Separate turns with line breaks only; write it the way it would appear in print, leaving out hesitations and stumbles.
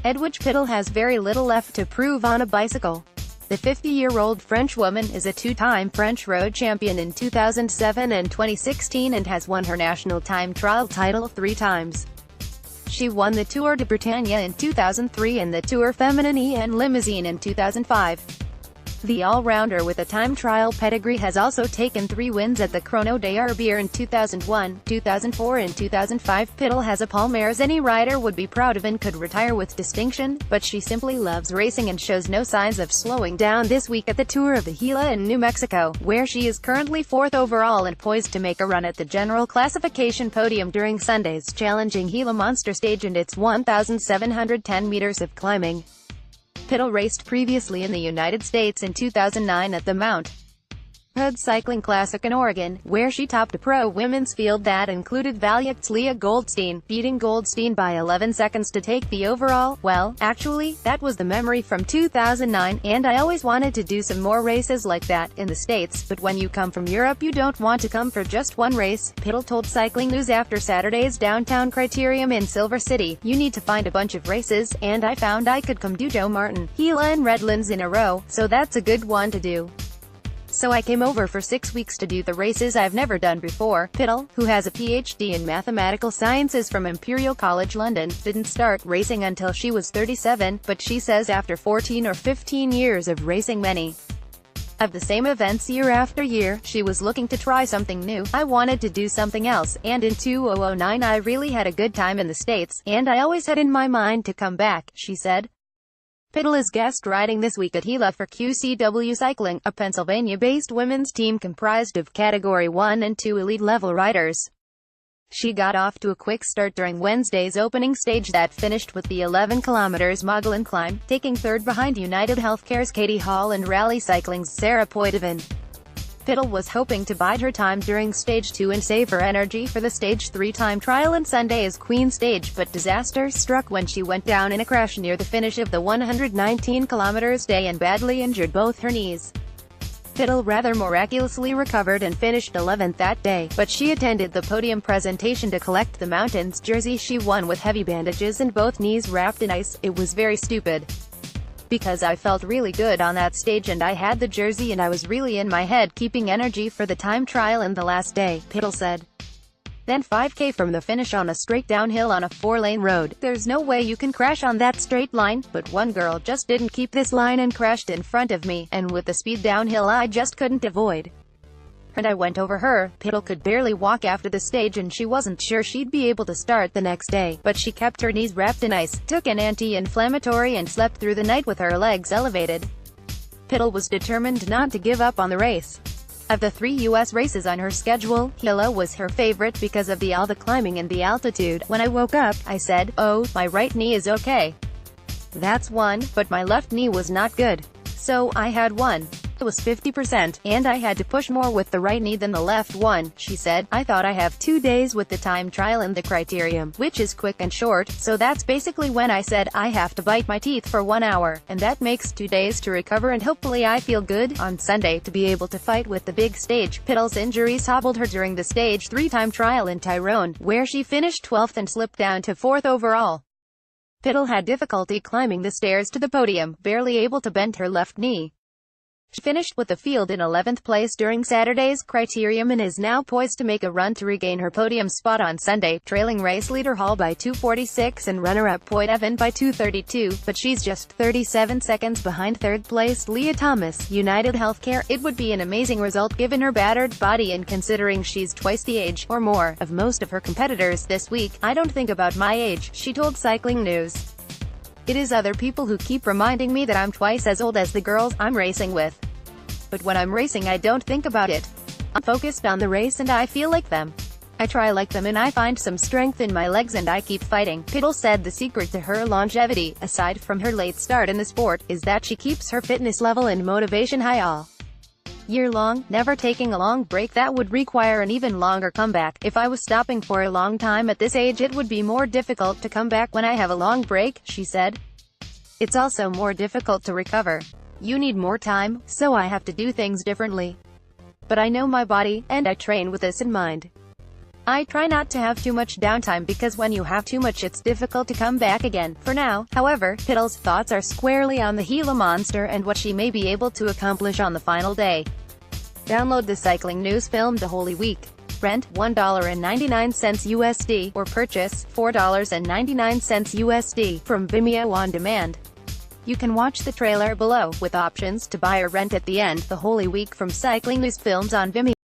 Edwige Pitel has very little left to prove on a bicycle. The 50-year-old Frenchwoman is a two-time French road champion in 2007 and 2016 and has won her national time trial title 3 times. She won the Tour de Bretagne in 2003 and the Tour Féminine and Limousin in 2005. The all-rounder with a time trial pedigree has also taken 3 wins at the Chrono de Herbier in 2001, 2004 and 2005. Pitel has a palmares any rider would be proud of and could retire with distinction, but she simply loves racing and shows no signs of slowing down this week at the Tour of the Gila in New Mexico, where she is currently 4th overall and poised to make a run at the general classification podium during Sunday's challenging Gila monster stage and its 1,710 meters of climbing. Pitel raced previously in the United States in 2009 at the Mt. Hood Cycling Classic in Oregon, where she topped a pro women's field that included Valiant's Leah Goldstein, beating Goldstein by 11 seconds to take the overall. Well, actually, that was the memory from 2009, and I always wanted to do some more races like that in the States, but when you come from Europe you don't want to come for just one race, Pitel told Cycling News after Saturday's downtown criterium in Silver City. You need to find a bunch of races, and I found I could come do Joe Martin, Gila and Redlands in a row, so that's a good one to do. So I came over for 6 weeks to do the races I've never done before. Pitel, who has a PhD in mathematical sciences from Imperial College London, didn't start racing until she was 37, but she says after 14 or 15 years of racing many of the same events year after year, she was looking to try something new. I wanted to do something else, and in 2009 I really had a good time in the States, and I always had in my mind to come back, she said. Pitel is guest riding this week at Gila for QCW Cycling, a Pennsylvania-based women's team comprised of Category 1 and 2 elite-level riders. She got off to a quick start during Wednesday's opening stage that finished with the 11 km Mogollon climb, taking 3rd behind United Healthcare's Katie Hall and Rally Cycling's Sarah Poitevin. Pitel was hoping to bide her time during Stage 2 and save her energy for the Stage 3 time trial and Sunday's Queen Stage, but disaster struck when she went down in a crash near the finish of the 119 km day and badly injured both her knees. Pitel rather miraculously recovered and finished 11th that day, but she attended the podium presentation to collect the Mountains jersey she won with heavy bandages and both knees wrapped in ice. It was very stupid, because I felt really good on that stage and I had the jersey and I was really in my head keeping energy for the time trial and the last day, Pitel said. Then 5K from the finish on a straight downhill on a 4-lane road. There's no way you can crash on that straight line, but one girl just didn't keep this line and crashed in front of me, and with the speed downhill I just couldn't avoid. And I went over her. Pitel could barely walk after the stage and she wasn't sure she'd be able to start the next day, but she kept her knees wrapped in ice, took an anti-inflammatory and slept through the night with her legs elevated. Pitel was determined not to give up on the race. Of the 3 U.S. races on her schedule, Gila was her favorite because of all the climbing and the altitude. When I woke up, I said, "Oh, my right knee is okay. That's one, but my left knee was not good. So, I had one. It was 50%, and I had to push more with the right knee than the left one," she said. "I thought I have 2 days with the time trial and the criterium, which is quick and short, so that's basically when I said I have to bite my teeth for 1 hour, and that makes 2 days to recover and hopefully I feel good on Sunday to be able to fight with the big stage." Pitel's injuries hobbled her during the Stage 3 time trial in Tyrone, where she finished 12th and slipped down to 4th overall. Pitel had difficulty climbing the stairs to the podium, barely able to bend her left knee. She finished with the field in 11th place during Saturday's criterium and is now poised to make a run to regain her podium spot on Sunday, trailing race leader Hall by 2:46 and runner-up Poitevin by 2:32, but she's just 37 seconds behind 3rd place Leah Thomas, United Healthcare. It would be an amazing result given her battered body and considering she's twice the age, or more, of most of her competitors this week. "I don't think about my age," she told Cycling News. "It is other people who keep reminding me that I'm twice as old as the girls I'm racing with. But when I'm racing I don't think about it. I'm focused on the race and I feel like them. I try like them and I find some strength in my legs and I keep fighting." Pitel said the secret to her longevity, aside from her late start in the sport, is that she keeps her fitness level and motivation high all year long, never taking a long break. "That would require an even longer comeback. If I was stopping for a long time at this age it would be more difficult to come back when I have a long break," she said. "It's also more difficult to recover. You need more time, so I have to do things differently. But I know my body, and I train with this in mind. I try not to have too much downtime because when you have too much it's difficult to come back again. For now, however, Pitel's thoughts are squarely on the Gila monster and what she may be able to accomplish on the final day. Download the cycling news filmed the Holy Week. Rent $1.99 USD, or purchase $4.99 USD from Vimeo on demand. You can watch the trailer below, with options to buy or rent at the end. The Holy Week from Cycling News filmed on Vimeo.